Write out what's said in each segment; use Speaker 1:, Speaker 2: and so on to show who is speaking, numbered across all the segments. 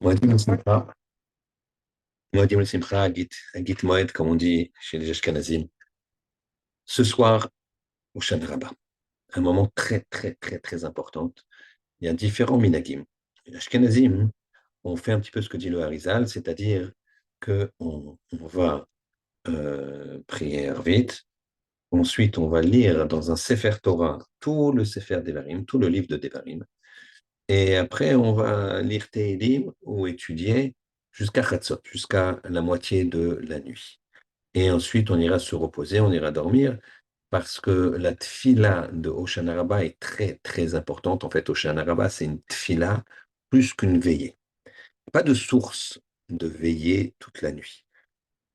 Speaker 1: Moedim Simcha, Moedim Simcha, Agit Moed, comme on dit chez les Ashkenazim. Ce soir, au Shana Rabbah, un moment très, très, très, très important. Il y a différents minagim. Les Ashkenazim, on fait un petit peu ce que dit le Harizal, c'est-à-dire qu'on va prier vite. Ensuite, on va lire dans un Sefer Torah tout le Sefer Devarim, tout le livre de Devarim. Et après, on va lire Tehillim ou étudier jusqu'à Chatzot, jusqu'à la moitié de la nuit. Et ensuite, on ira se reposer, on ira dormir, parce que la tfila de Hoshana Rabbah est très, très importante. En fait, Hoshana Rabbah, c'est une tfila plus qu'une veillée. Pas de source de veillée toute la nuit.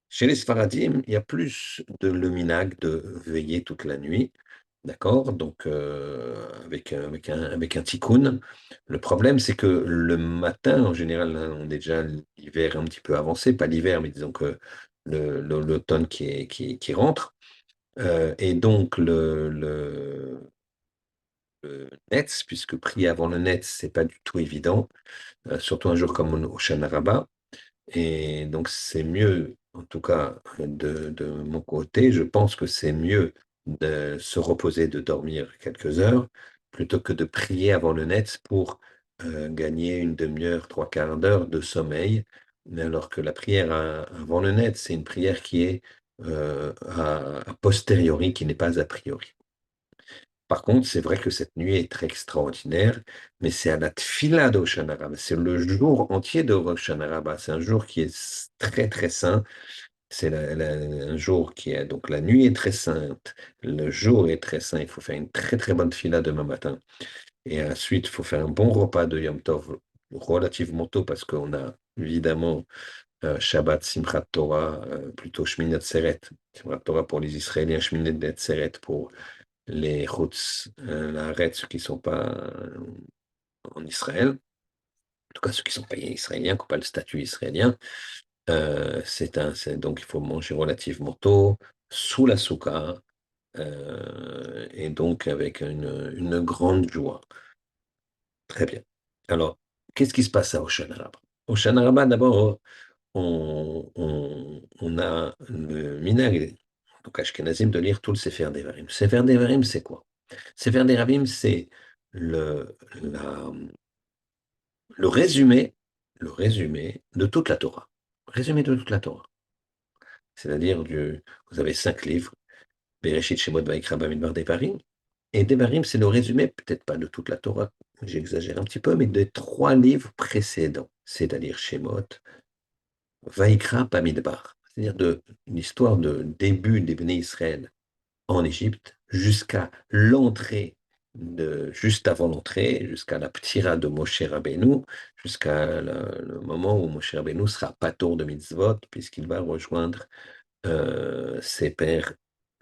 Speaker 1: Chez les Sfaradim, il y a plus de le minhag de veiller toute la nuit, d'accord? Donc, avec un tikkun. Le problème, c'est que le matin, en général, hein, on est déjà l'hiver un petit peu avancé, pas l'hiver, mais disons que l'automne qui rentre. Et donc, le Netz, puisque prier avant le Netz, c'est pas du tout évident, surtout un jour comme au Shana Rabbah. Et donc, c'est mieux, en tout cas de mon côté, je pense que c'est mieux de se reposer, de dormir quelques heures, plutôt que de prier avant le net pour gagner une demi-heure, trois quarts d'heure de sommeil, mais alors que la prière avant le net, c'est une prière qui est a posteriori, qui n'est pas a priori. Par contre, c'est vrai que cette nuit est très extraordinaire, mais c'est à la tfila d'Hoshana Rabbah. C'est le jour entier de Hoshana Rabbah. C'est un jour qui est très, très saint. C'est un jour qui est, donc la nuit est très sainte. Le jour est très saint. Il faut faire une très, très bonne tfila demain matin. Et ensuite, il faut faire un bon repas de Yom Tov relativement tôt parce qu'on a évidemment Shabbat, Simchat Torah, plutôt Shmini Atzeret. Simchat Torah pour les Israéliens, Shmini Atzeret pour les Chutz, la Haaretz, ceux qui ne sont pas en Israël, en tout cas ceux qui ne sont pas israéliens, qui n'ont pas le statut israélien, donc il faut manger relativement tôt, sous la souka, et donc avec une grande joie. Très bien. Alors, qu'est-ce qui se passe à Hoshana Rabbah? Hoshana Rabbah, d'abord, on a le minag, donc Ashkenazim, de lire tout le Sefer Devarim. Sefer Devarim, c'est quoi? Sefer Devarim, c'est le, la- le résumé, le résumé de toute la Torah. Résumé de toute la Torah. C'est-à-dire, vous avez 5 livres, Bereshit, Shemot, Vayikra, Bamidbar, Devarim. Et Devarim, c'est le résumé, peut-être pas de toute la Torah, j'exagère un petit peu, mais des 3 livres précédents, c'est-à-dire Shemot, Vayikra, Bamidbar. C'est-à-dire une histoire de début des Béné Israël en Égypte jusqu'à l'entrée juste avant l'entrée, jusqu'à la ptira de Moshe Rabbeinu, jusqu'à le moment où Moshe Rabbeinu sera patour de mitzvot, puisqu'il va rejoindre ses pères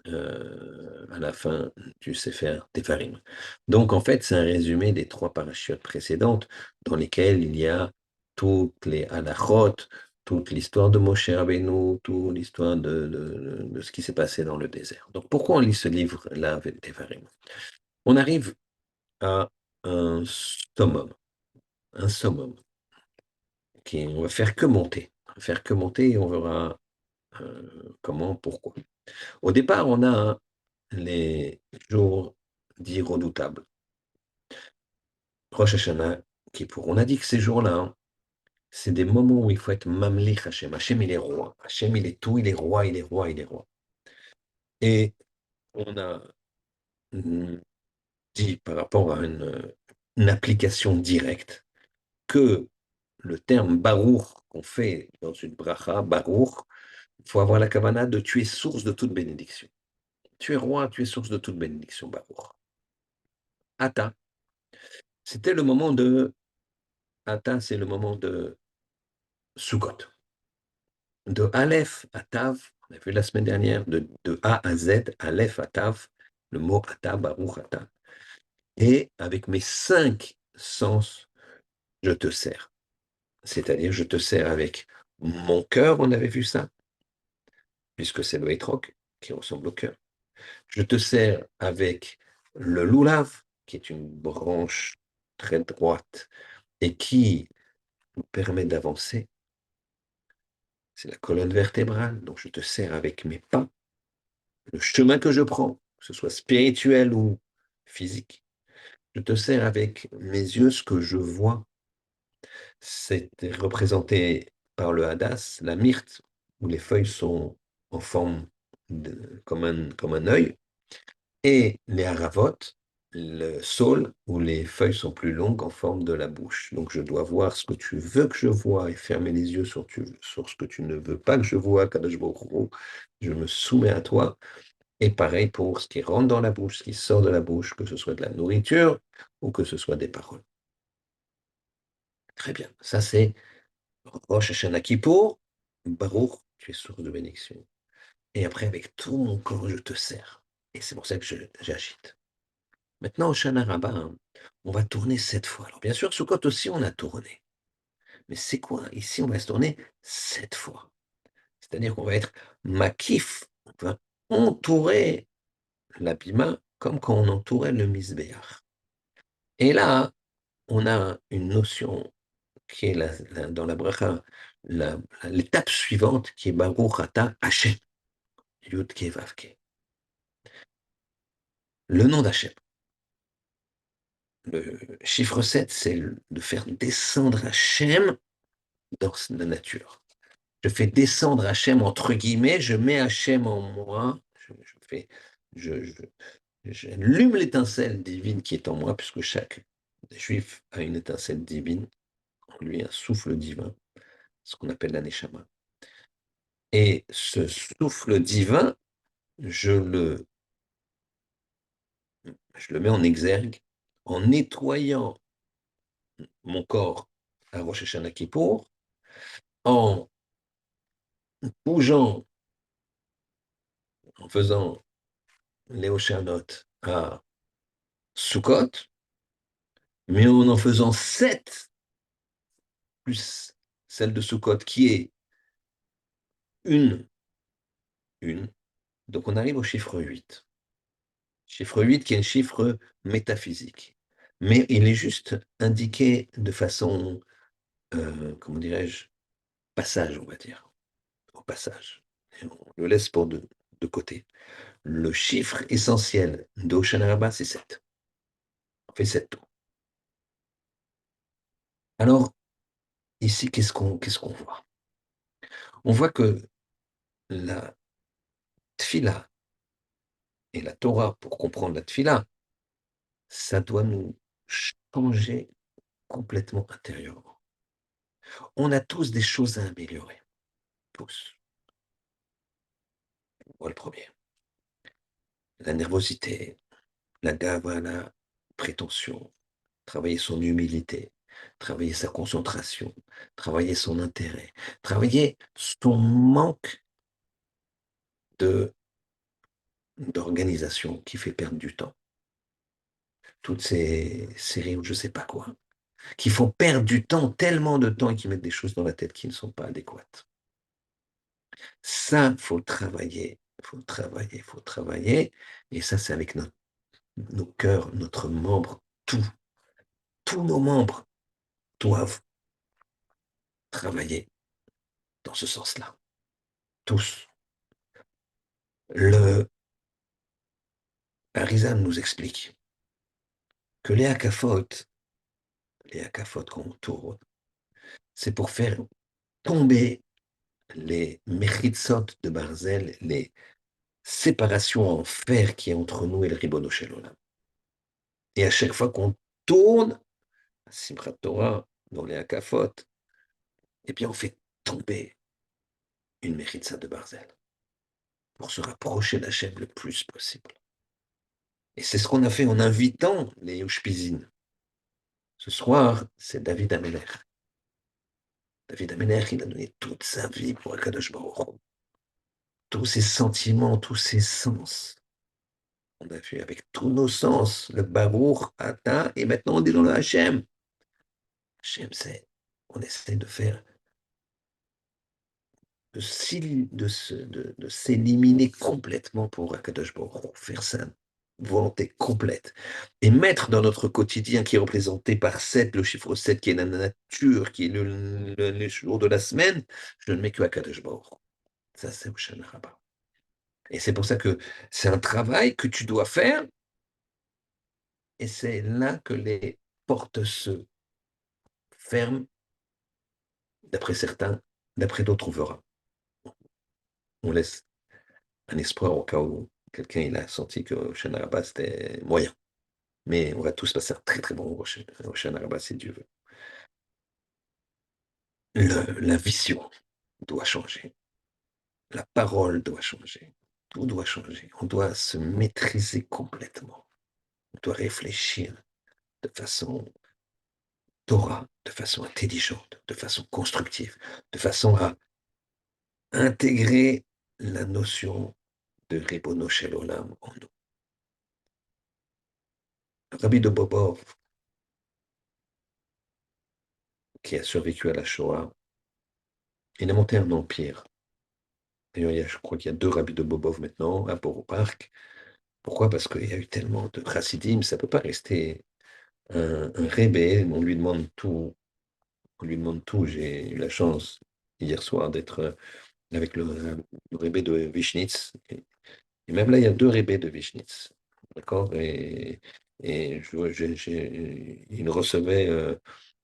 Speaker 1: à la fin du Sefer Devarim. Donc, en fait, c'est un résumé des 3 parachutes précédentes dans lesquelles il y a toutes les halachot, toute l'histoire de Moshe Rabbeinu, toute l'histoire de ce qui s'est passé dans le désert. Donc, pourquoi on lit ce livre-là avec Devarim? On arrive à un summum, un summum, on va faire que monter. On va faire que monter et on verra comment, pourquoi. Au départ, on a les jours dits redoutables. Rosh Hashanah, Kippour. On a dit que ces jours-là, hein, c'est des moments où il faut être mamlich Hashem. Hashem, il est roi. Hashem, il est tout, il est roi, il est roi, il est roi. Et on a dit par rapport à une application directe que le terme Baruch qu'on fait dans une bracha, Baruch, il faut avoir la kavana de tu es source de toute bénédiction. Tu es roi, tu es source de toute bénédiction, Baruch. Ata, c'était le moment de Ata, c'est le moment de Sukkot. De Aleph à Tav, on a vu la semaine dernière, de A à Z, Aleph à Tav, le mot Ata, Baruch Ata. Et avec mes 5 sens, je te sers. C'est-à-dire, je te sers avec mon cœur, on avait vu ça, puisque c'est le hétroc qui ressemble au cœur. Je te sers avec le loulav, qui est une branche très droite et qui me permet d'avancer. C'est la colonne vertébrale, donc je te sers avec mes pas, le chemin que je prends, que ce soit spirituel ou physique. Je te sers avec mes yeux ce que je vois. C'est représenté par le hadas, la myrte, où les feuilles sont en forme comme un œil, et les haravot, le saule, où les feuilles sont plus longues en forme de la bouche. Donc je dois voir ce que tu veux que je vois et fermer les yeux sur ce que tu ne veux pas que je vois, Kadosh Baruch Hu. Je me soumets à toi. Et pareil pour ce qui rentre dans la bouche, ce qui sort de la bouche, que ce soit de la nourriture ou que ce soit des paroles. Très bien. Ça, c'est Rosh Hashanah Kippour, Baruch, tu es source de bénédiction. Et après, avec tout mon corps, je te sers. Et c'est pour ça que j'agite. Maintenant, au Shana Rabbah, hein, on va tourner 7 fois. Alors, bien sûr, Sukkot aussi, on a tourné. Mais c'est quoi? Ici, on va se tourner 7 fois. C'est-à-dire qu'on va être makif, on va entourer l'abîma comme quand on entourait le misbéach. Et là, on a une notion qui est dans la bracha, l'étape suivante, qui est Baruch Ata Hashem, Yud Ke Vav Ke. Le nom d'Hachem. Le chiffre 7, c'est de faire descendre Hachem dans la nature. Je fais descendre Hachem entre guillemets, je mets Hachem en moi, j'allume l'étincelle divine qui est en moi, puisque chaque juif a une étincelle divine, en lui un souffle divin, ce qu'on appelle la Neshama. Et ce souffle divin, je le, je le mets en exergue en nettoyant mon corps à Rosh Hashanah Kippour, en bougeant, en faisant les Oshanot à Sukkot, mais en faisant 7 plus celle de Sukkot qui est une, une. Donc on arrive au chiffre 8. Chiffre 8 qui est un chiffre métaphysique. Mais il est juste indiqué de façon, comment dirais-je, passage, on va dire, au passage. Et on le laisse de côté. Le chiffre essentiel d'Oshana Rabbah, c'est 7. On fait 7 tours. Alors, ici, qu'est-ce qu'on voit? On voit que la tfila et la Torah, pour comprendre la tfila, ça doit nous changer complètement intérieurement. On a tous des choses à améliorer. Tous. On voit le premier. La nervosité, la gava, la prétention, travailler son humilité, travailler sa concentration, travailler son intérêt, travailler son manque de d'organisation qui fait perdre du temps. Toutes ces séries ou je ne sais pas quoi, qui font perdre du temps, tellement de temps et qui mettent des choses dans la tête qui ne sont pas adéquates. Ça, il faut travailler, il faut travailler, il faut travailler. Et ça, c'est avec nos cœurs, notre membre, tout. Tous nos membres doivent travailler dans ce sens-là. Tous. Le Arizan nous explique que les akafot qu'on tourne, c'est pour faire tomber les mechitsot de Barzel, les séparations en fer qui est entre nous et le Ribono Shel Olam. Et à chaque fois qu'on tourne, Simchat Torah, dans les akafot, eh bien on fait tomber une mechitza de Barzel pour se rapprocher d'Hachem le plus possible. Et c'est ce qu'on a fait en invitant les Yushpizin. Ce soir, c'est David Ameler. David Ameler, il a donné toute sa vie pour Akadosh Baruch Hu. Tous ses sentiments, tous ses sens. On a vu avec tous nos sens le Baruch, Ata, et maintenant on dit dans le Hachem. Hachem, c'est, on essaie de faire, de s'éliminer complètement pour Akadosh Baruch Hu, faire ça volonté complète. Et mettre dans notre quotidien qui est représenté par 7, le chiffre 7 qui est la nature, qui est le jour de la semaine, je ne mets que Akadosh Baruch Hu. Ça, c'est Hoshana Rabbah. Et c'est pour ça que c'est un travail que tu dois faire, et c'est là que les portes se ferment, d'après certains, d'après d'autres, on verra. On laisse un espoir au cas où quelqu'un il a senti que Hoshana Rabbah c'était moyen. Mais on va tous passer un très très bon Hoshana Rabbah si Dieu veut. La vision doit changer. La parole doit changer. Tout doit changer. On doit se maîtriser complètement. On doit réfléchir de façon Torah, de façon intelligente, de façon constructive, de façon à intégrer la notion de Ribono Shel Olam en nous. Rabbi de Bobov, qui a survécu à la Shoah, il a monté un empire. D'ailleurs, je crois qu'il y a deux rabbis de Bobov maintenant à Borough-Park. Pourquoi? Parce qu'il y a eu tellement de chassidim, ça ne peut pas rester un rébé, on lui demande tout. On lui demande tout. J'ai eu la chance hier soir d'être avec le rébé de Vichnitz. Et même là, il y a deux rébés de Vichnitz. D'accord? Et il recevait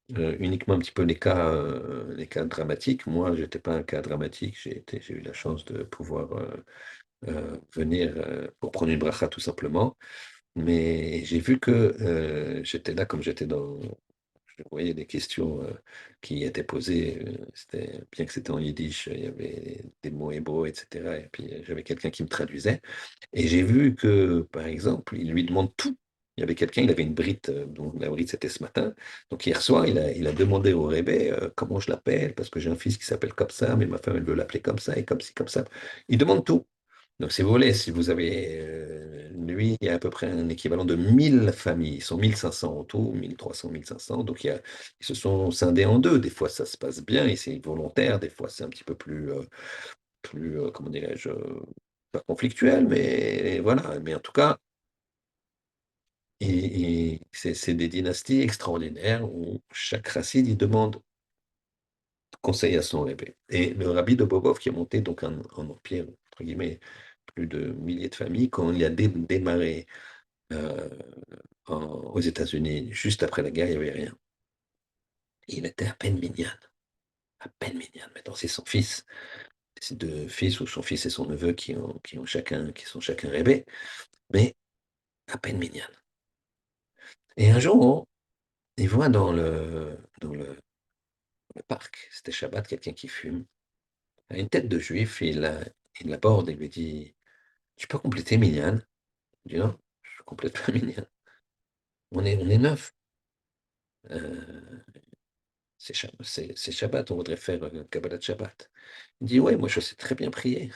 Speaker 1: uniquement un petit peu les cas dramatiques. Moi, je n'étais pas un cas dramatique. J'ai eu la chance de pouvoir venir pour prendre une bracha tout simplement. Mais j'ai vu que j'étais là comme j'étais dans. Je voyais des questions qui étaient posées. Bien que c'était en yiddish, il y avait des mots hébreux, etc. Et puis j'avais quelqu'un qui me traduisait. Et j'ai vu que, par exemple, il lui demande tout. Il y avait quelqu'un, il avait une brite, donc la brite c'était ce matin. Donc hier soir, il a demandé au Rébé comment je l'appelle, parce que j'ai un fils qui s'appelle comme ça, mais ma femme elle veut l'appeler comme ça, et comme ci, comme ça. Il demande tout. Donc, si vous voulez, si vous avez, lui, il y a à peu près un équivalent de 1000 familles. Ils sont 1500 en tout, 1300, 1500. Donc, ils se sont scindés en deux. Des fois, ça se passe bien et c'est volontaire. Des fois, c'est un petit peu plus comment dirais-je, pas conflictuel, mais voilà. Mais en tout cas, c'est des dynasties extraordinaires où chaque racine, il demande conseil à son rébé. Et le rabbi de Bobov, qui a monté donc un empire, entre guillemets, plus de milliers de familles, quand il a démarré euh, aux États-Unis, juste après la guerre, il n'y avait rien. Il était à peine minyan, à peine minyan. Maintenant, c'est son fils, ses deux fils, ou son fils et son neveu qui sont chacun rébés, mais à peine minyan. Et un jour, il voit dans le parc, c'était Shabbat, quelqu'un qui fume, a une tête de juif, il l'aborde et lui dit, tu peux compléter minyan? Il dit non, je ne complète pas minyan. On est neuf. Euh, c'est Shabbat, on voudrait faire Kabbalat Shabbat. Il dit, ouais, moi je sais très bien prier.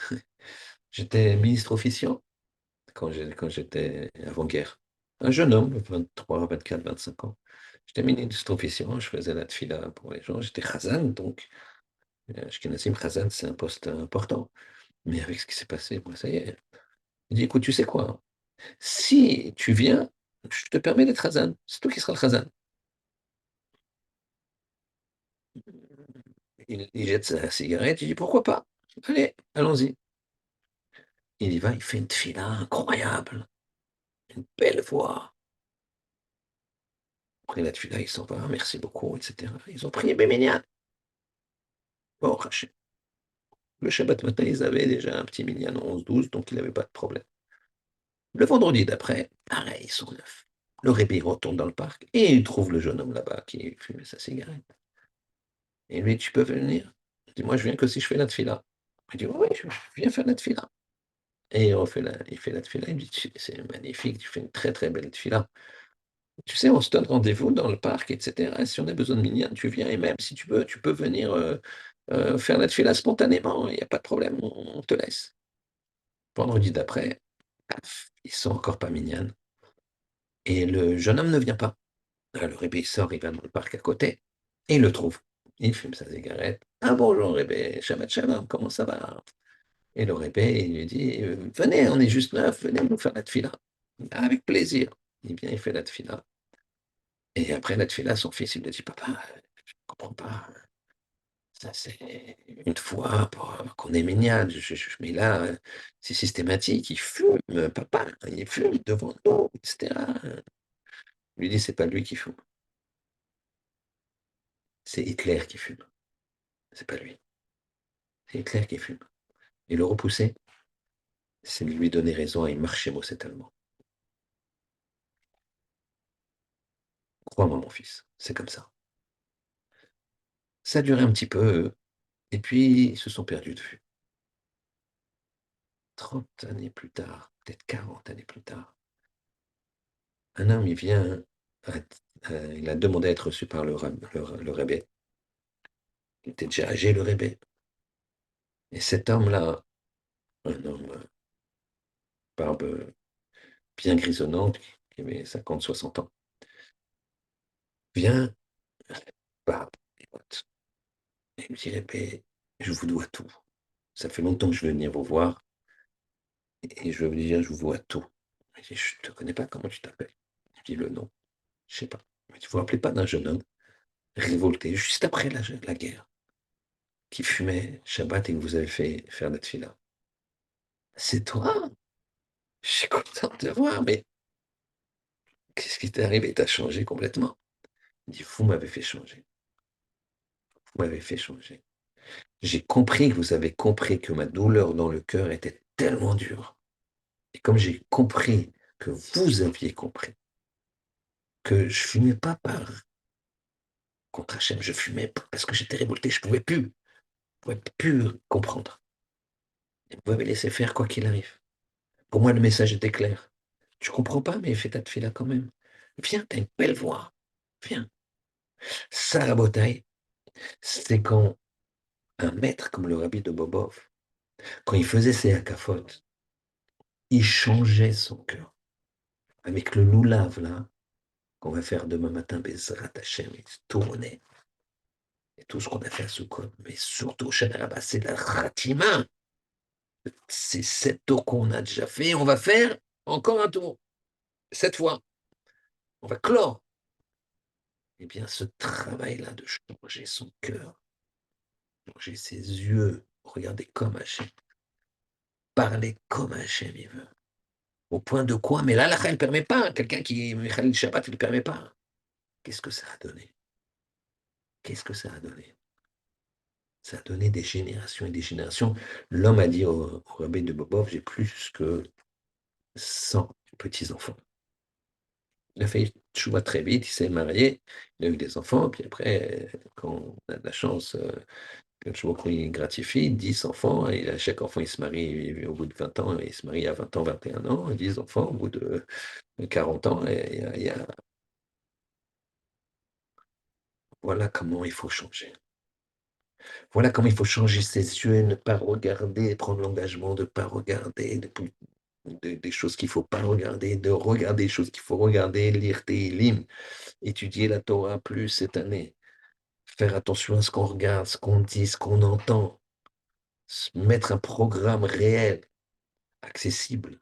Speaker 1: J'étais ministre officiant quand j'étais avant-guerre. Un jeune homme, 23, 24, 25 ans. J'étais ministre officiant, je faisais la tfila pour les gens. J'étais Khazan, donc Ashkenazim Khazan, c'est un poste important. Mais avec ce qui s'est passé, moi, ça y est. Il dit, écoute, tu sais quoi? Si tu viens, je te permets d'être Khazan. C'est toi qui seras le Khazan. Il jette sa cigarette, il dit, pourquoi pas? Allez, allons-y. Il y va, il fait une tefila incroyable, une belle voix. Après la tefila, il s'en va, merci beaucoup, etc. Ils ont prié Béménian. Bon, le Shabbat matin, ils avaient déjà un petit minyan 11-12, donc il n'avait pas de problème. Le vendredi d'après, pareil, ils sont neufs. Le rébé retourne dans le parc et il trouve le jeune homme là-bas qui fumait sa cigarette. Et lui, tu peux venir? Il dit, moi, je viens que si je fais la tefila. Il dit, oui, je viens faire la tefila. Et il fait la tefila, il me dit, c'est magnifique, tu fais une très très belle tefila. Tu sais, on se donne rendez-vous dans le parc, etc. Si on a besoin de minyan, tu viens. Et même si tu veux, tu peux venir faire la tefila spontanément. Il n'y a pas de problème, on te laisse. Vendredi d'après, paf, ils sont encore pas minyan. Et le jeune homme ne vient pas. Le rébé sort, il va dans le parc à côté. Et il le trouve. Il fume sa cigarette. Ah bonjour rébé, Shabbat Shalom, comment ça va? Et le rébé, il lui dit, venez, on est juste neuf, venez nous faire la tefila. Avec plaisir. Il vient, il fait la tfila. Et après la tfila, son fils, il lui dit, papa, je ne comprends pas. Ça, c'est une fois qu'on est mignonne. Mais là, c'est systématique. Il fume, papa. Il fume devant nous, etc. Il lui dit, c'est pas lui qui fume. C'est Hitler qui fume. C'est pas lui. C'est Hitler qui fume. Et le repousser, c'est de lui donner raison à une marchémo, cet allemand. Crois-moi, mon fils, c'est comme ça. Ça a duré un petit peu, et puis ils se sont perdus de vue. 30 années plus tard, peut-être 40 années plus tard, un homme, il vient, il a demandé à être reçu par le rébé. Il était déjà âgé, le rébé. Et cet homme-là, un homme, barbe bien grisonnante, qui avait 50, 60 ans, vient, barbe, écoute, et il me dit, rébé, je vous dois tout. Ça fait longtemps que je veux venir vous voir, et je veux vous dire, je vous dois tout. Il dit, je ne te connais pas, comment tu t'appelles? Je dis le nom, je sais pas. Mais tu ne vous rappelez pas d'un jeune homme révolté juste après la guerre, qui fumait Shabbat et que vous avez fait faire la tefila? C'est toi? Je suis content de te voir, mais qu'est-ce qui t'est arrivé? T'as changé complètement. Il dit, vous m'avez fait changer. Vous m'avez fait changer. J'ai compris que vous avez compris que ma douleur dans le cœur était tellement dure. Et comme j'ai compris que vous aviez compris que je fumais pas par contre Hachem, je fumais parce que j'étais révolté, je pouvais plus comprendre. Et vous m'avez laissé faire quoi qu'il arrive. Pour moi, le message était clair. Tu comprends pas, mais fais ta tefila quand même. Viens, t'as une belle voix. Viens. Ça, la bataille, c'est quand un maître comme le rabbi de Bobov, quand il faisait ses akafotes, il changeait son cœur. Avec le loulav, là, qu'on va faire demain matin, Bezrat Hashem, il se tournait. Et tout ce qu'on a fait à Sukkot, mais surtout, Shana c'est la Khatima. C'est 7 tours qu'on a déjà fait. On va faire encore un tour. 7 fois. On va clore. Eh bien, ce travail-là de changer son cœur, changer ses yeux, regarder comme Hachem, parler comme Hachem il veut. Au point de quoi? Mais là, la ne permet pas. Quelqu'un qui, Michal Shabbat, il ne permet pas. Qu'est-ce que ça a donné? Qu'est-ce que ça a donné? Ça a donné des générations et des générations. L'homme a dit au rabbi de Bobov, j'ai plus que 100 petits-enfants. Il a fait choix très vite, il s'est marié, il a eu des enfants, puis après, quand on a de la chance, que il gratifie, 10 enfants, et à chaque enfant, il se marie au bout de 20 ans, il se marie à 20 ans, 21 ans, 10 enfants au bout de 40 ans, et voilà comment il faut changer. Voilà comment il faut changer ses yeux et ne pas regarder, prendre l'engagement de ne pas regarder des choses qu'il ne faut pas regarder, de regarder des choses qu'il faut regarder, lire Tehillim, étudier la Torah plus cette année, faire attention à ce qu'on regarde, ce qu'on dit, ce qu'on entend, mettre un programme réel, accessible,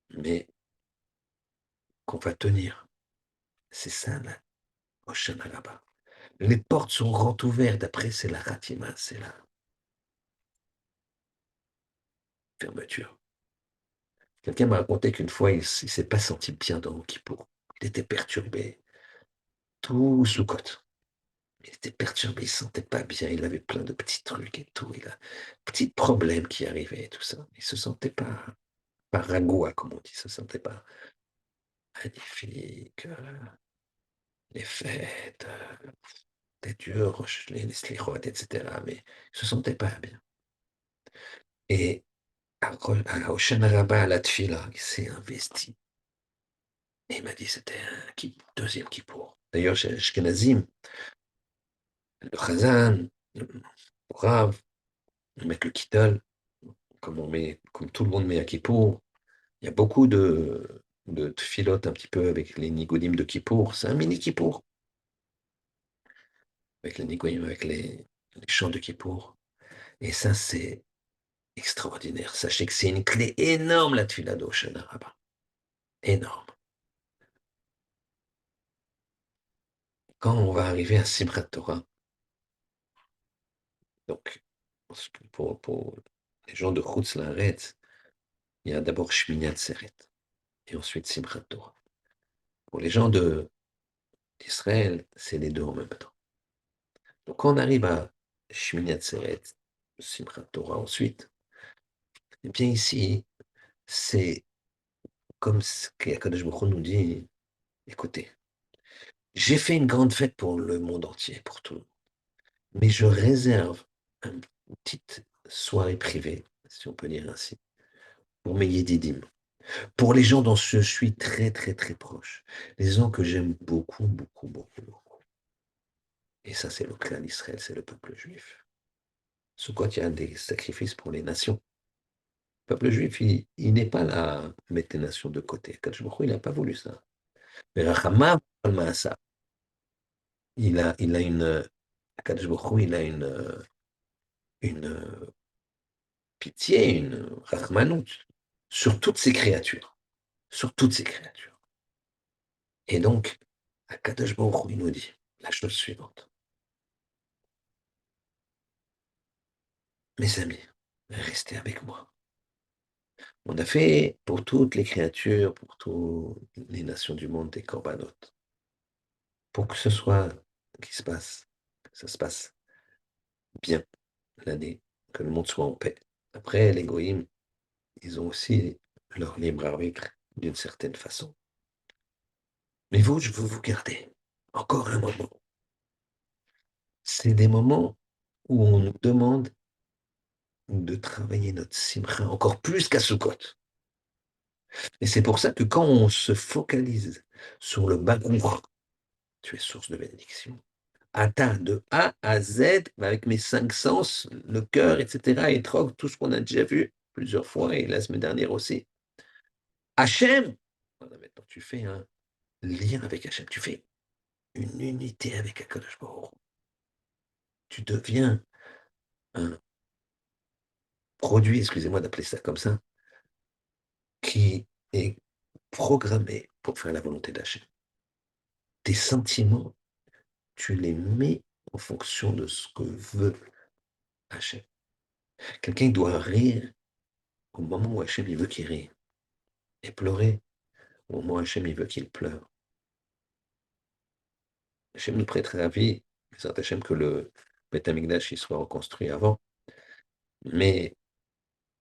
Speaker 1: mais qu'on va tenir. C'est ça, la Hoshana là-bas. Les portes sont grandes ouvertes, après c'est la Ratima, c'est la fermeture. Quelqu'un m'a raconté qu'une fois, il ne s'est pas senti bien dans Kippour. Il était perturbé, tout sous côte. Il était perturbé, il ne se sentait pas bien, il avait plein de petits trucs et tout. Il a petits problèmes qui arrivaient et tout ça. Il ne se sentait pas ragoua, comme on dit, il ne se sentait pas magnifique. Les fêtes, c'était dur, les slichot, etc. Mais il ne se sentait pas bien. Et à Hoshana Rabbah, à la Tfila, il s'est investi. Et il m'a dit c'était un deuxième kippour. D'ailleurs, chez Ashkenazim, le Chazan, le Rav, ils mettent le Kittel, comme tout le monde met à Kippour. Il y a beaucoup de tfilotes un petit peu avec les nigodim de Kippour. C'est un mini Kippour. Avec les nigodim, avec les chants de Kippour. Et ça, c'est extraordinaire. Sachez que c'est une clé énorme, la tfila d'Oshana Rabbah. énorme. Quand on va arriver à Simchat Torah, donc pour les gens de Chutz La'aretz, il y a d'abord Shmini Atzeret et ensuite Simchat Torah. Pour les gens d'Israël, c'est les deux en même temps. Donc quand on arrive à Shmini Atzeret, Simchat Torah ensuite, eh bien ici, c'est comme ce qu'Akadosh Baruch Hu nous dit, écoutez, j'ai fait une grande fête pour le monde entier, pour tout le monde, mais je réserve une petite soirée privée, si on peut dire ainsi, pour mes yédidim, pour les gens dont je suis très, très, très proche, les gens que j'aime beaucoup, beaucoup, beaucoup, beaucoup. Et ça, c'est le clan d'Israël, c'est le peuple juif. Sous quoi il y a des sacrifices pour les nations. Le peuple juif, il n'est pas là à mettre les nations de côté. Akadosh Baruch Hu, il n'a pas voulu ça. Mais Rachamav al Maaseh, il a une, Akadosh Baruch Hu, il a une pitié, une rachmanout sur toutes ces créatures, sur toutes ces créatures. Et donc, Akadosh Baruch Hu, il nous dit la chose suivante. Mes amis, restez avec moi. On a fait pour toutes les créatures, pour toutes les nations du monde des corbanotes. Pour que ce soit, qu'il se passe, que ça se passe bien l'année, que le monde soit en paix. Après, les goïms, ils ont aussi leur libre arbitre d'une certaine façon. Mais vous, je veux vous garder encore un moment. C'est des moments où on nous demande de travailler notre simcha encore plus qu'à Sukkot. Et c'est pour ça que quand on se focalise sur le bagour, tu es source de bénédiction. Atteint de A à Z, avec mes cinq sens, le cœur, etc., et troc, tout ce qu'on a déjà vu plusieurs fois, et la semaine dernière aussi. Hachem, voilà, maintenant tu fais un lien avec Hachem, tu fais une unité avec Akadosh Baruch Hu. Tu deviens un produit, excusez-moi d'appeler ça comme ça, qui est programmé pour faire la volonté d'Hachem. Tes sentiments, tu les mets en fonction de ce que veut Hachem. Quelqu'un doit rire au moment où Hachem il veut qu'il rie, et pleurer au moment où Hachem il veut qu'il pleure. Hachem nous prêterait la vie, c'est Hachem que le Beth Amikdash il soit reconstruit avant, mais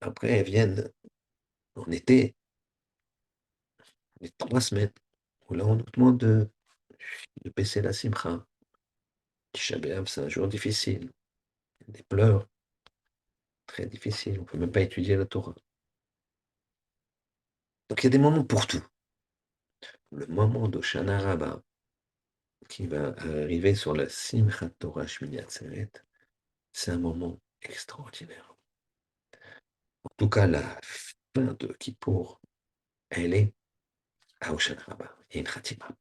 Speaker 1: après viennent en été les 3 semaines où là on nous demande de baisser la simcha. Tisha B'Av, c'est un jour difficile, des pleurs très difficiles, on ne peut même pas étudier la Torah. Donc il y a des moments pour tout. Le moment d'Oshana Rabbah qui va arriver sur la Simchat Torah Shmini Atzeret, c'est un moment extraordinaire. En tout cas, la fin de Kippour, elle est à Oshana Rabbah. Il y a une Khatima,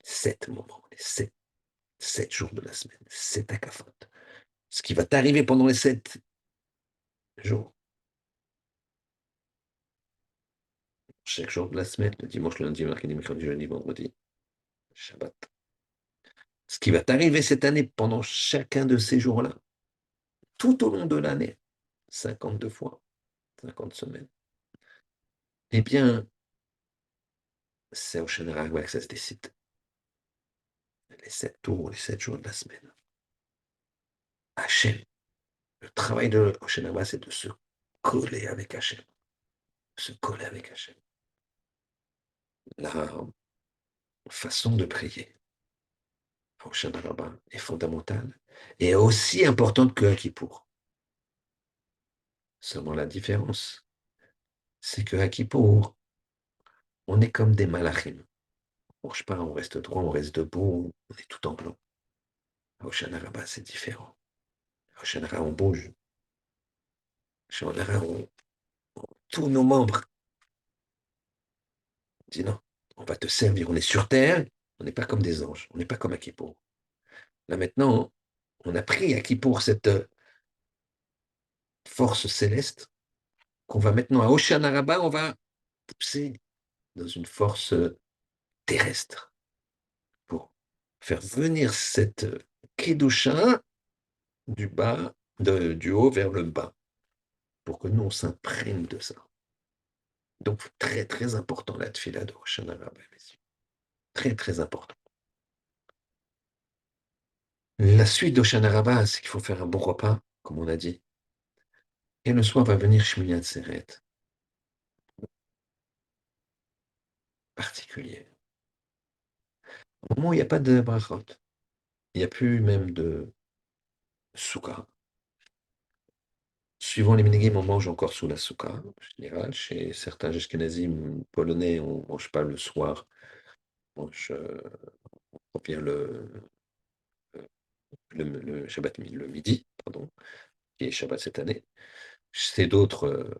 Speaker 1: 7 moments, les 7 jours de la semaine, 7 akafot. Ce qui va t'arriver pendant les 7 jours, chaque jour de la semaine, le dimanche, le lundi, le mercredi, mercredi, jeudi, vendredi, Shabbat. Ce qui va t'arriver cette année pendant chacun de ces jours-là, tout au long de l'année, 52 fois, 50 semaines, eh bien, c'est au général que ça se décide. Les 7 tours, les 7 jours de la semaine. Hachem. Le travail de Oshénaba, c'est de se coller avec Hachem. Se coller avec Hachem. La façon de prier à Oshénaba est fondamentale et aussi importante que Kippour. Seulement la différence, c'est que Kippour, on est comme des malachim. On ne marche pas, on reste droit, on reste debout, on est tout en blanc. À Oshénaba, c'est différent. À Oshénaba, on bouge. À Oshénaba, tous nos membres dit non, on va te servir, on est sur terre, on n'est pas comme des anges, on n'est pas comme à Kippour. Là maintenant, on a pris à Kippour cette force céleste qu'on va maintenant à Oshana Rabbah, on va pousser dans une force terrestre pour faire venir cette Kedusha du bas, du haut vers le bas, pour que nous, on s'imprègne de ça. Donc, très, très important, la tfila de Rosh Hashanah, messieurs. Très, très important. La suite d'Hoshana Rabbah, c'est qu'il faut faire un bon repas, comme on a dit. Et le soir va venir Shmini Atzeret, particulier. Au moment où il n'y a pas de brachot, il n'y a plus même de souka. Suivant les minhagim, on mange encore sous la souka, en général. Chez certains ashkénazim polonais, on ne mange pas le soir. On vient le Shabbat, le midi, pardon, qui est Shabbat cette année. C'est d'autres.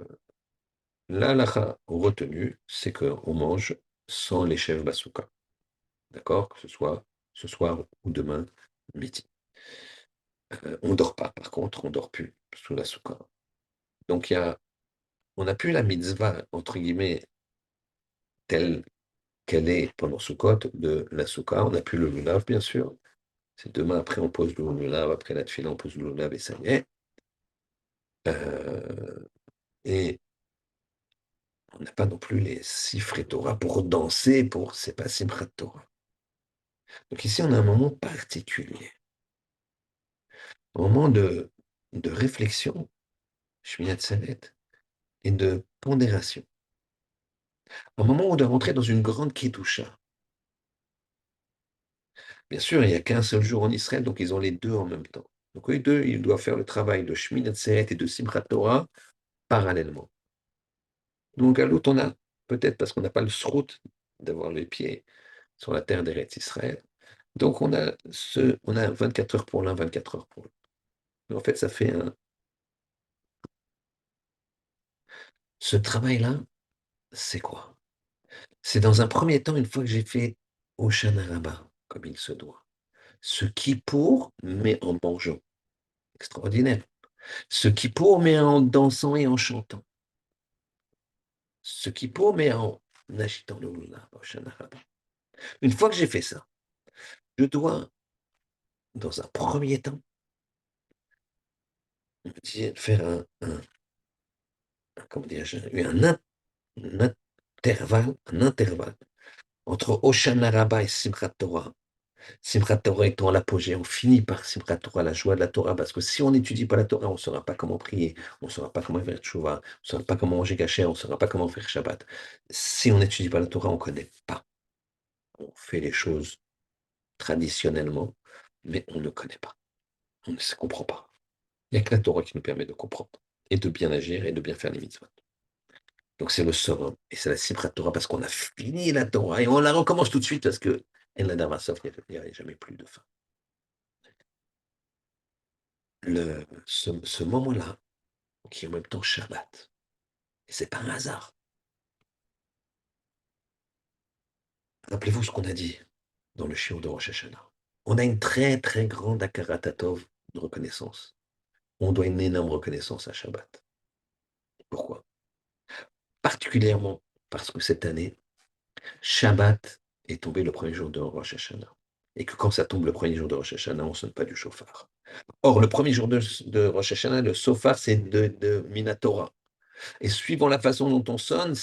Speaker 1: La halacha retenue, c'est qu'on mange sans les chèvres basouka. D'accord? Que ce soit ce soir ou demain midi. On ne dort pas, par contre, on ne dort plus sous la souka. Donc, on n'a plus la mitzvah, entre guillemets, telle qu'elle est pendant Sukkot, de la souka. On n'a plus le lulav, bien sûr. C'est demain, après, on pose le lulav, après la tefila, on pose le lulav et ça y est. Et on n'a pas non plus les sifrei Torah pour danser, c'est pas Simchat Torah. Donc ici, on a un moment particulier, un moment de réflexion, Shmini Atzaret, et de pondération. Un moment où on doit rentrer dans une grande Kedusha. Bien sûr, il n'y a qu'un seul jour en Israël, donc ils ont les deux en même temps. Donc eux deux, ils doivent faire le travail de Shmini Atzeret et de Simchat Torah parallèlement. Donc à l'autre, on a, peut-être parce qu'on n'a pas le srout d'avoir les pieds sur la terre d'Eretz Israël, donc on a 24 heures pour l'un, 24 heures pour l'autre. En fait, ça fait ce travail-là, c'est quoi? C'est dans un premier temps, une fois que j'ai fait Hoshana Rabbah, comme il se doit. Ce qui pour, mais en mangeant. Extraordinaire. Ce qui pour, mais en dansant et en chantant. Ce qui pour, mais en agitant le hula, Hoshana Rabbah. Une fois que j'ai fait ça, je dois, dans un premier temps, faire comment dirais-je, un intervalle entre Hoshana Rabbah et Simchat Torah. Simchat Torah étant à l'apogée, on finit par Simchat Torah, la joie de la Torah, parce que si on n'étudie pas la Torah, on ne saura pas comment prier, on ne saura pas comment faire tchouva, on ne saura pas comment manger kasher, on ne saura pas comment faire Shabbat. Si on n'étudie pas la Torah, on ne connaît pas. On fait les choses traditionnellement, mais on ne connaît pas. On ne se comprend pas. Il n'y a que la Torah qui nous permet de comprendre, et de bien agir, et de bien faire les mitzvot. Donc c'est le Sorum, et c'est la Simchat Torah, parce qu'on a fini la Torah, et on la recommence tout de suite, parce que il n'y a jamais plus de fin. Ce moment-là, qui est en même temps Shabbat. Et c'est pas un hasard. Rappelez-vous ce qu'on a dit dans le shiur de Rosh Hashanah. On a une très très grande akaratatov de reconnaissance. On doit une énorme reconnaissance à Shabbat. Pourquoi? Particulièrement parce que cette année, Shabbat est tombé le premier jour de Rosh Hashanah. Et que quand ça tombe le premier jour de Rosh Hashanah, on ne sonne pas du chauffard. Or, le premier jour de Rosh Hashanah, le chauffard, c'est de Minatora. Et suivant la façon dont on sonne,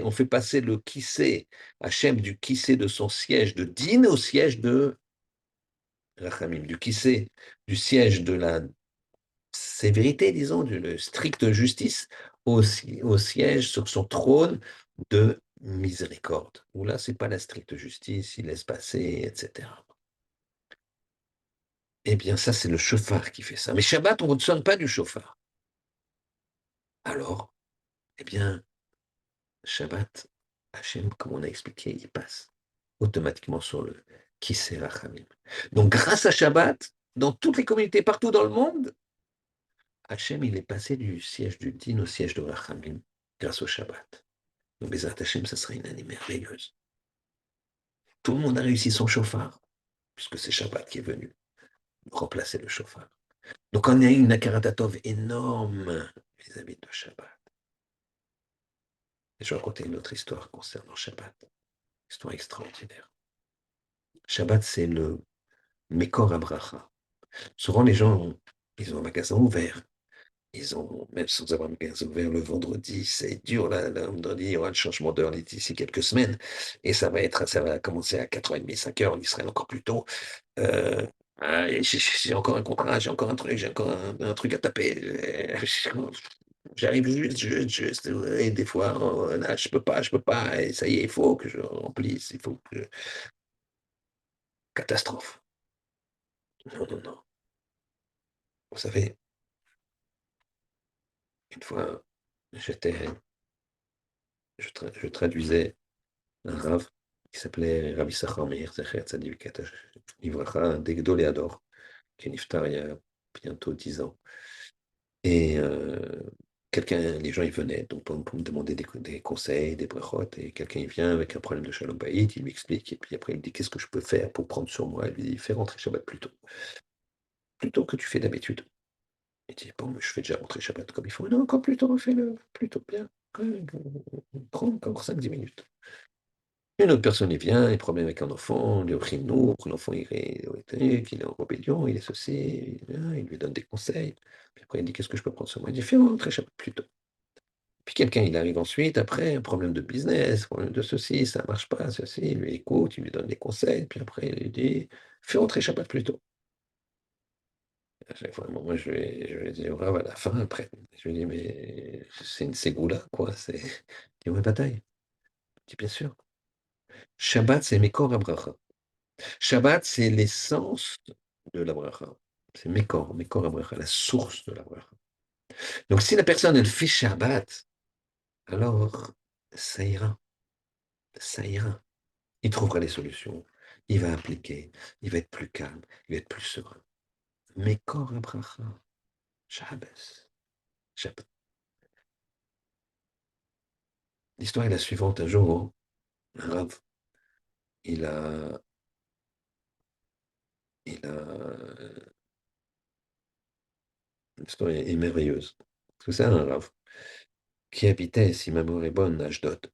Speaker 1: on fait passer le kissé, Hachem, du kissé de son siège de Din au siège de Rachamim, du siège de la sévérité, disons, d'une stricte justice, au siège sur son trône de miséricorde. Où là, c'est pas la stricte justice, il laisse passer, etc. Eh bien, ça, c'est le chauffard qui fait ça. Mais Shabbat, on ne sonne pas du chauffard. Alors, eh bien, Shabbat, Hachem, comme on a expliqué, il passe automatiquement sur le Kisei Rachamim. Donc, grâce à Shabbat, dans toutes les communautés partout dans le monde, Hachem, il est passé du siège du Din au siège de Rachamim grâce au Shabbat. Donc, les Hachem, ça serait une année merveilleuse. Tout le monde a réussi son chauffard, puisque c'est Shabbat qui est venu remplacer le chauffard. Donc, on a eu une Akaratatov énorme vis-à-vis de Shabbat. Et je vais raconter une autre histoire concernant Shabbat. Histoire extraordinaire. Shabbat, c'est le Mekor Abracha. Souvent, les gens, ils ont un magasin ouvert. Ils ont, même sans avoir un magasin ouvert le vendredi, c'est dur, là, le vendredi, il y aura le changement d'heure d'ici quelques semaines. Et ça va commencer à 4h30, 5h en Israël, encore plus tôt. Euh, et j'ai encore un contrat, j'ai encore un truc, j'ai encore un truc à taper. J'arrive juste. Et des fois, là, je peux pas. Et ça y est, il faut que je remplisse, il faut que. Catastrophe. Non, non, non. Vous savez, une fois, j'étais, je traduisais un rave qui s'appelait Rabbi Sachar Meir Zecher Tzadik Livracha d'Egdolé Ador, qui est niftar il y a bientôt 10 ans. Et les gens, ils venaient donc pour me demander des conseils, des brachot, et quelqu'un, il vient avec un problème de shalom bayit, il lui explique, et puis après, il me dit, qu'est-ce que je peux faire pour prendre sur moi? Il lui dit, fais rentrer Shabbat plus tôt que tu fais d'habitude. Il dit, bon, mais je fais déjà rentrer Shabbat comme il faut. Non, encore plus tôt, fais-le plus tôt, bien. Ouais, prends encore 5-10 minutes. Une autre personne, il vient, il problème avec un enfant, il est au chinour, l'enfant qu'il est en rébellion, il est ceci, il lui donne des conseils. Puis après, il dit, qu'est-ce que je peux prendre sur moi? Il dit, fais rentrer Shabbat plus tôt. Puis quelqu'un, il arrive ensuite, après, un problème de business, problème de ceci, ça marche pas, ceci, il lui écoute, il lui donne des conseils, puis après, il lui dit, fais rentrer Shabbat plus tôt. À chaque fois, moi, je lui dis, bravo, à la fin, après, je lui dis, mais c'est une ségoula, quoi, c'est une bataille. Je dis, bien sûr. Shabbat, c'est Mekor Abracha. Shabbat, c'est l'essence de la bracha. C'est Mekor Abracha, la source de la bracha. Donc, si la personne, elle fait Shabbat, alors, ça ira, ça ira. Il trouvera les solutions, il va appliquer, il va être plus calme, il va être plus serein. Mais Kor Abracha, Shabbos, Shabbat. L'histoire est la suivante. Un jour, un Rav, il a, il a, l'histoire est merveilleuse. Parce que c'est un Rav qui habitait, si ma mémoire est bonne, à Ashdod,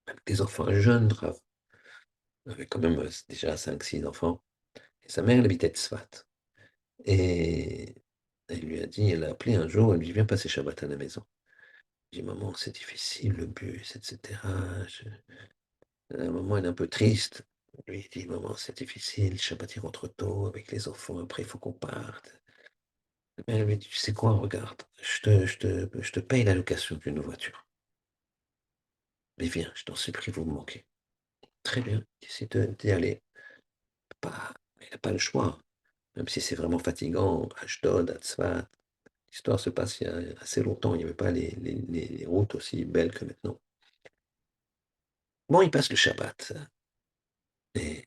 Speaker 1: avec des enfants, un jeune Rav, avec quand même déjà 5-6 enfants. Et sa mère, elle habitait Tzfat. Et elle lui a dit, elle a appelé un jour, elle lui dit, viens passer Shabbat à la maison. Je dis, maman, c'est difficile, le bus, etc. À un moment, elle est un peu triste. Je lui dit, maman, c'est difficile, Shabbat, il rentre tôt avec les enfants, après, il faut qu'on parte. Elle lui dit, tu sais quoi, regarde, je te paye la location d'une voiture. Mais viens, je t'en supplie, vous me manquez. Très bien, décide d'y aller. Pas, il n'a pas le choix. Même si c'est vraiment fatigant, Ashdod, Tzfat, l'histoire se passe il y a assez longtemps, il n'y avait pas les routes aussi belles que maintenant. Bon, il passe le Shabbat. Et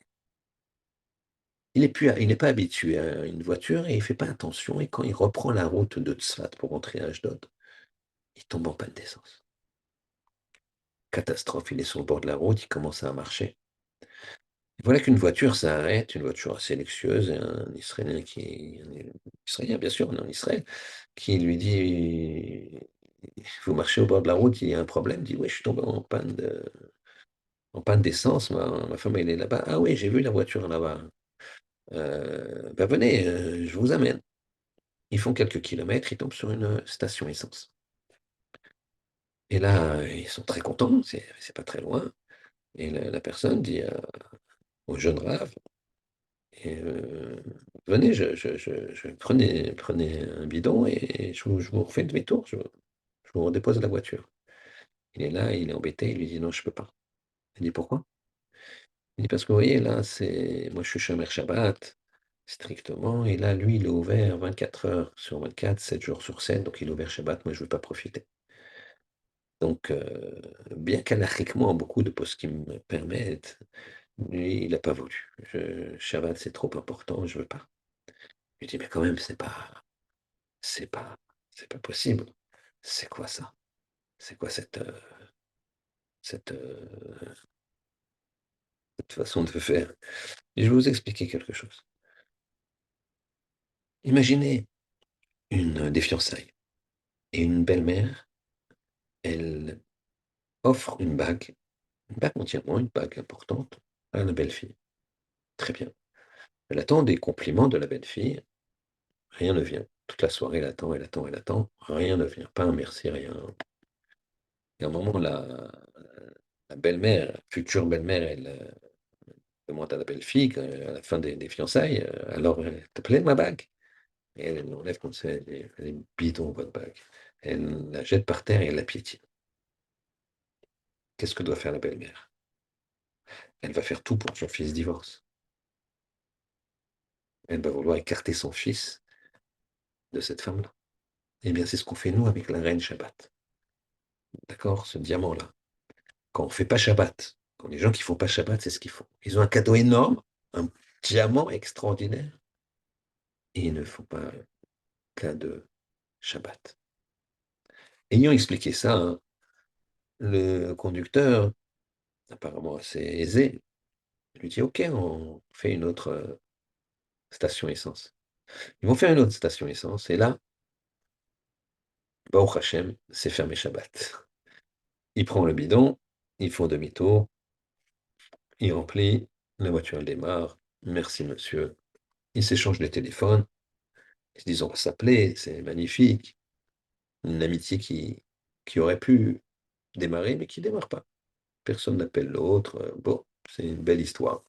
Speaker 1: il n'est pas habitué à une voiture et il ne fait pas attention. Et quand il reprend la route de Tzfat pour rentrer à Ashdod, il tombe en panne d'essence. Catastrophe, il est sur le bord de la route, il commence à marcher. Et voilà qu'une voiture s'arrête, une voiture assez luxueuse, et un Israélien bien sûr, on est en Israël, qui lui dit, vous marchez au bord de la route, il y a un problème, il dit, oui, je suis tombé en panne d'essence, ma femme elle est là-bas. Ah oui, j'ai vu la voiture là-bas. Ben venez, je vous amène. Ils font quelques kilomètres, ils tombent sur une station essence. Et là, ils sont très contents, c'est pas très loin. Et la personne dit au jeune rave, venez, prenez un bidon et je vous refais demi-tour, je vous redépose la voiture. Il est là, il est embêté, il lui dit non, je peux pas. Il dit pourquoi? Il dit parce que vous voyez, là, moi je suis Shomer Shabbat, strictement, et là, lui, il est ouvert 24 heures sur 24, 7 jours sur 7, donc il est ouvert Shabbat, moi je ne veux pas profiter. Donc, bien qu'anarchiquement, beaucoup de postes qui me permettent, lui, il n'a pas voulu. Shabbat, c'est trop important, je veux pas. Je lui dis, mais quand même, c'est pas, c'est pas possible. C'est quoi ça? C'est quoi cette, cette façon de faire? Et je vais vous expliquer quelque chose. Imaginez des fiançailles et une belle-mère, elle offre une bague entièrement, une bague importante à la belle-fille. Très bien. Elle attend des compliments de la belle-fille, rien ne vient. Toute la soirée, elle attend, elle attend, elle attend, rien ne vient. Pas un merci, rien. Et à un moment, la belle-mère, future belle-mère, elle demande à la belle-fille, à la fin des fiançailles, alors, te plaît ma bague? Et elle l'enlève comme ça, elle est bidon, votre bague. Elle la jette par terre et elle la piétine. Qu'est-ce que doit faire la belle-mère? Elle va faire tout pour que son fils divorce. Elle va vouloir écarter son fils de cette femme-là. Eh bien, c'est ce qu'on fait nous avec la reine Shabbat. D'accord? Ce diamant-là. Quand on ne fait pas Shabbat, quand les gens qui ne font pas Shabbat, c'est ce qu'ils font. Ils ont un cadeau énorme, un diamant extraordinaire, et ils ne font pas cas de Shabbat. Ayant expliqué ça, hein, le conducteur, apparemment assez aisé, lui dit, OK, on fait une autre station essence. Ils vont faire une autre station essence, et là, Baruch Hashem, c'est fermé Shabbat. Il prend le bidon, il fait demi-tour, il remplit, la voiture elle démarre, merci monsieur. Ils s'échangent les téléphones, ils se disent on va s'appeler, c'est magnifique. Une amitié qui aurait pu démarrer, mais qui ne démarre pas. Personne n'appelle l'autre. Bon, c'est une belle histoire.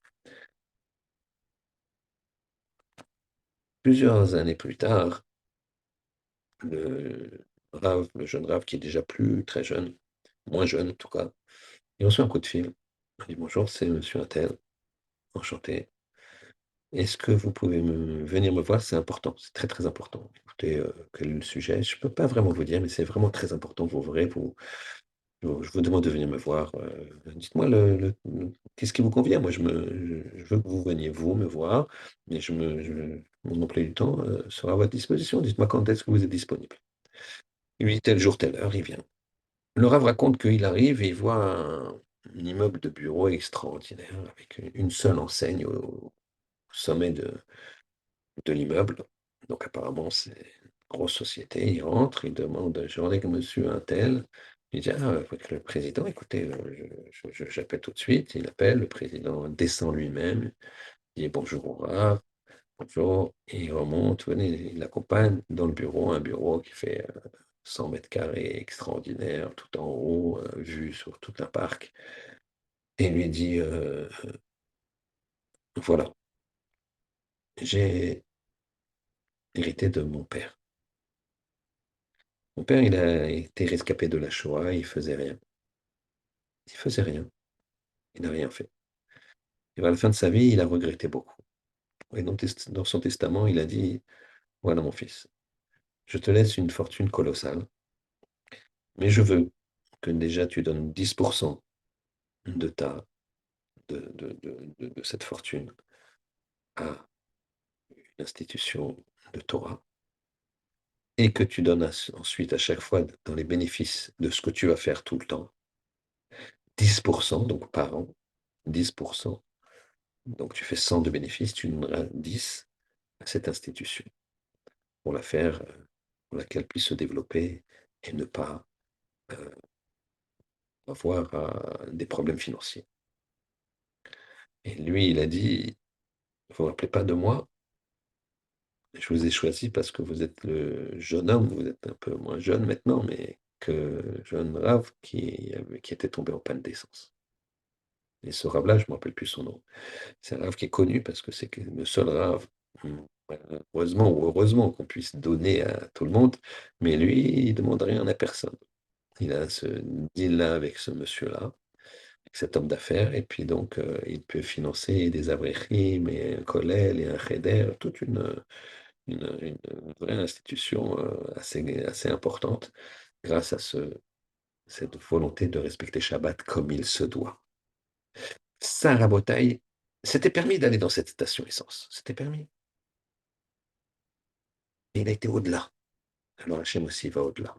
Speaker 1: Plusieurs années plus tard, le jeune Rav, qui est déjà plus très jeune, moins jeune en tout cas, il reçoit un coup de fil. Il dit bonjour, c'est monsieur Attel, enchanté. Est-ce que vous pouvez venir me voir? C'est important, c'est très très important. Écoutez, quel est le sujet? Je ne peux pas vraiment vous dire, mais c'est vraiment très important. Vous verrez, je vous demande de venir me voir. Dites-moi qu'est-ce qui vous convient? Moi, je veux que vous veniez vous me voir, mais mon emploi du temps sera à votre disposition. Dites-moi quand est-ce que vous êtes disponible. Il lui dit tel jour, telle heure, il vient. Le Rav raconte qu'il arrive et il voit un immeuble de bureau extraordinaire avec une seule enseigne au sommet de l'immeuble. Donc apparemment, c'est une grosse société. Il rentre, il demande, je voudrais que monsieur un tel. Il dit, ah, avec le président, écoutez, j'appelle tout de suite. Il appelle, le président descend lui-même, il dit bonjour au Rav, bonjour, et il remonte, venez, il l'accompagne dans le bureau, un bureau qui fait 100 mètres carrés, extraordinaire, tout en haut, vue sur tout un parc. Et il lui dit, voilà, j'ai hérité de mon père. Mon père, il a été rescapé de la Shoah, il faisait rien. Il faisait rien, il n'a rien fait. Et à la fin de sa vie, il a regretté beaucoup. Et dans son testament, il a dit, voilà mon fils, je te laisse une fortune colossale, mais je veux que déjà tu donnes 10% de ta, de cette fortune à une institution de Torah, et que tu donnes ensuite à chaque fois dans les bénéfices de ce que tu vas faire tout le temps, 10%, donc par an, 10%. Donc tu fais 100 de bénéfices, tu donneras 10 à cette institution pour la faire, pour laquelle puisse se développer et ne pas avoir des problèmes financiers. Et lui, il a dit, vous ne vous rappelez pas de moi, je vous ai choisi parce que vous êtes le jeune homme, vous êtes un peu moins jeune maintenant, mais que jeune Rav qui était tombé en panne d'essence. Et ce Rav-là, je ne me rappelle plus son nom. C'est un Rav qui est connu parce que c'est le seul Rav, heureusement ou heureusement qu'on puisse donner à tout le monde, mais lui, il ne demande rien à personne. Il a ce deal-là avec ce monsieur-là, avec cet homme d'affaires, et puis donc il peut financer des avrechim et un kollel et un cheder, toute une vraie institution assez importante grâce à cette volonté de respecter Shabbat comme il se doit. Ça, Rabotaï, c'était permis d'aller dans cette station essence. C'était permis. Et il a été au-delà. Alors Hachem aussi va au-delà.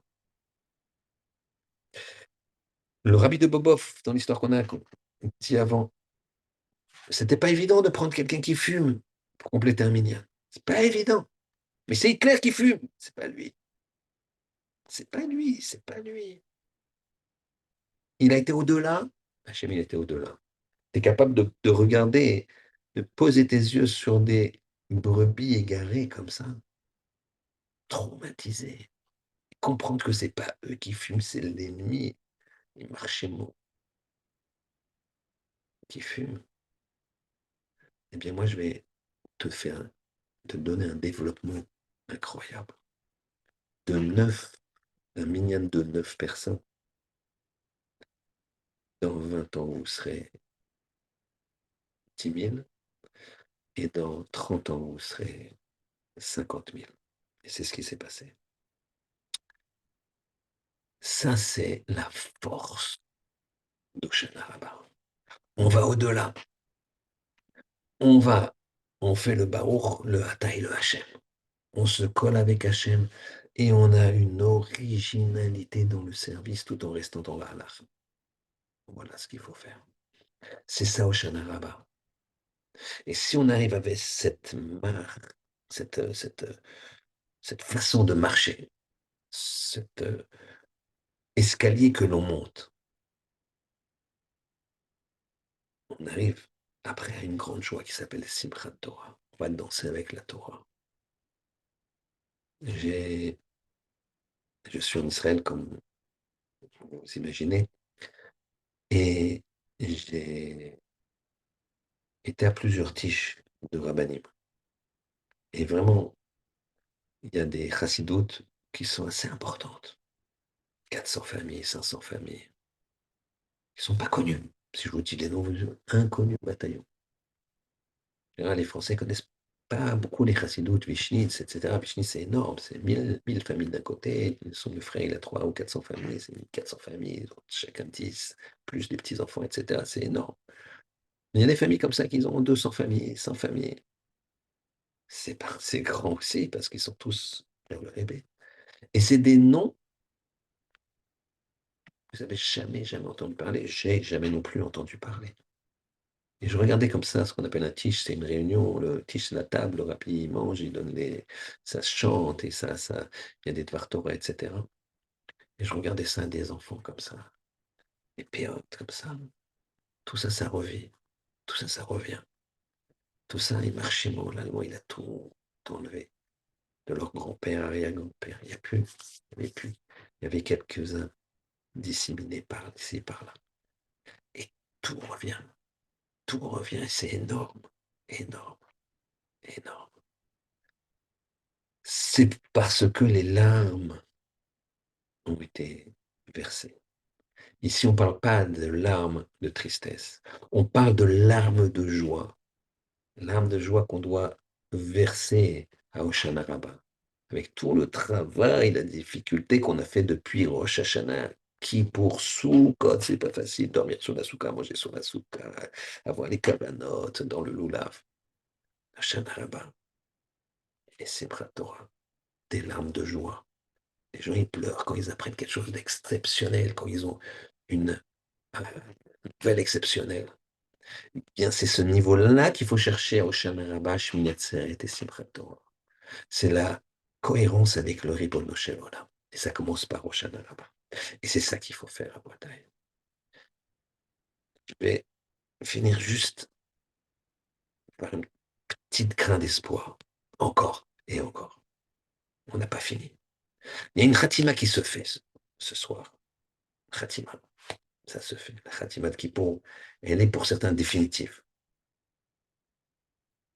Speaker 1: Le rabbi de Bobov, dans l'histoire qu'on a dit avant, c'était pas évident de prendre quelqu'un qui fume pour compléter un minyan. C'est pas évident. Mais c'est Hitler qui fume. C'est pas lui. C'est pas lui. C'est pas lui. Il a été au-delà. Hachem, il était au-delà. Tu es capable de regarder, de poser tes yeux sur des brebis égarées comme ça, traumatisées. Comprendre que c'est pas eux qui fument, c'est l'ennemi, les marchémaux qui fument. Eh bien, moi, je vais te donner un développement incroyable. De 9, un minyan de 9 personnes. Dans 20 ans, vous serez 10 000. Et dans 30 ans, vous serez 50 000. Et c'est ce qui s'est passé. Ça, c'est la force d'Oshana Rabbah. On va au-delà. On fait le Baruch, le Hata et le Hachem. On se colle avec Hachem et on a une originalité dans le service tout en restant dans la halakha. Voilà ce qu'il faut faire. C'est ça Oshana Rabbah. Et si on arrive avec cette marque, cette façon de marcher, cet escalier que l'on monte, on arrive après à une grande joie qui s'appelle Simchat Torah. On va danser avec la Torah. Je suis en Israël, comme vous imaginez, et j'ai été à plusieurs tiges de Rabbanim. Et vraiment, il y a des chassidoutes qui sont assez importantes. 400 familles, 500 familles, qui ne sont pas connues. Si je vous dis les noms, vous êtes inconnus au bataillon. En général, les Français ne connaissent pas beaucoup les chassidoutes, Vichnitz, etc. Vichnitz, c'est énorme, c'est 1000 familles d'un côté. Son frère, il a 300 ou 400 familles, c'est 1400 familles, chacun 10, plus des petits-enfants, etc. C'est énorme. Mais il y a des familles comme ça qui ont 200 familles, 100 familles. C'est pas assez grand aussi, parce qu'ils sont tous vers le rébé. Et c'est des noms que vous n'avez jamais, jamais entendu parler. J'ai jamais non plus entendu parler. Et je regardais comme ça ce qu'on appelle un tiche, c'est une réunion. Le tiche, c'est la table, le rabbi, il mange, il donne les. Ça se chante, et il y a des Dvar Torah, etc. Et je regardais ça des enfants comme ça, des péotes comme ça. Tout ça, ça revient. Tout ça, ça revient. Tout ça, il marchait, l'allemand, il a tout enlevé. De leur grand-père, arrière-grand-père. Il n'y a plus. Il n'y avait plus. Il y avait quelques-uns disséminés par ici et par là. Et tout revient. Tout revient. C'est énorme. Énorme. Énorme. C'est parce que les larmes ont été versées. Ici, on ne parle pas de larmes de tristesse. On parle de larmes de joie. Larmes de joie qu'on doit verser à Hoshana Rabbah. Avec tout le travail, la difficulté qu'on a fait depuis Rosh Hashanah, qui pour Soukot, c'est pas facile, dormir sur la souka, manger sur la souka, avoir les kabanotes dans le loulav. Hoshana Rabbah et Simchat Torah, des larmes de joie. Les gens, ils pleurent quand ils apprennent quelque chose d'exceptionnel, quand ils ont une nouvelle exceptionnelle. Bien, c'est ce niveau-là qu'il faut chercher à Hoshana Rabbah, Shmini Atzeret et Simchat Torah. C'est la cohérence avec le Ribono Shel Olam. Et ça commence par Hoshana Rabbah. Et c'est ça qu'il faut faire à Bretagne. Je vais finir juste par une petite grain d'espoir. Encore et encore. On n'a pas fini. Il y a une khatima qui se fait ce soir. Khatima. Ça se fait. La Khatima de Kippour, elle est pour certains définitive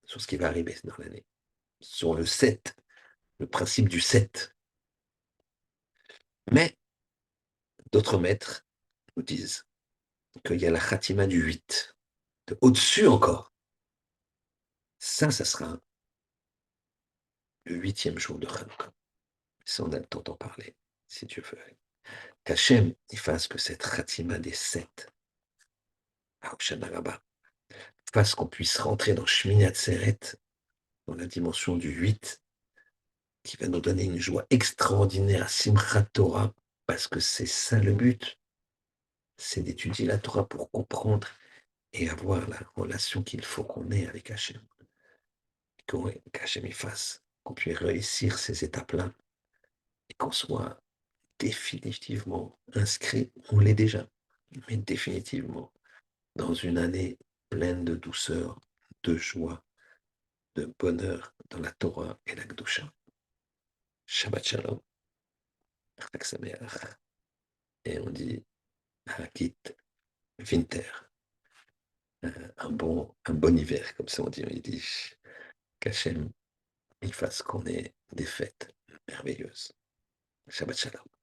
Speaker 1: sur ce qui va arriver dans l'année. Sur le 7, le principe du 7. Mais d'autres maîtres nous disent qu'il y a la Khatima du 8, au-dessus encore. Ça sera le 8e jour de Hanouka. Ça, on a le temps d'en parler, si Dieu veut. Qu'Hachem, il fasse que cette Khatima des 7 à Hoshana Rabbah fasse qu'on puisse rentrer dans Shmini Atzeret, dans la dimension du 8, qui va nous donner une joie extraordinaire à Simchat Torah, parce que c'est ça le but, c'est d'étudier la Torah pour comprendre et avoir la relation qu'il faut qu'on ait avec Hachem. Qu'Hachem y fasse, qu'on puisse réussir ces étapes-là et qu'on soit définitivement inscrit, on l'est déjà, mais définitivement dans une année pleine de douceur, de joie, de bonheur dans la Torah et la Kedusha. Shabbat Shalom, Chag Sameach. Et on dit Hakit Winter, un bon hiver, comme ça on dit en yiddish. Qu'Hachem il fasse qu'on ait des fêtes merveilleuses. Shabbat Shalom.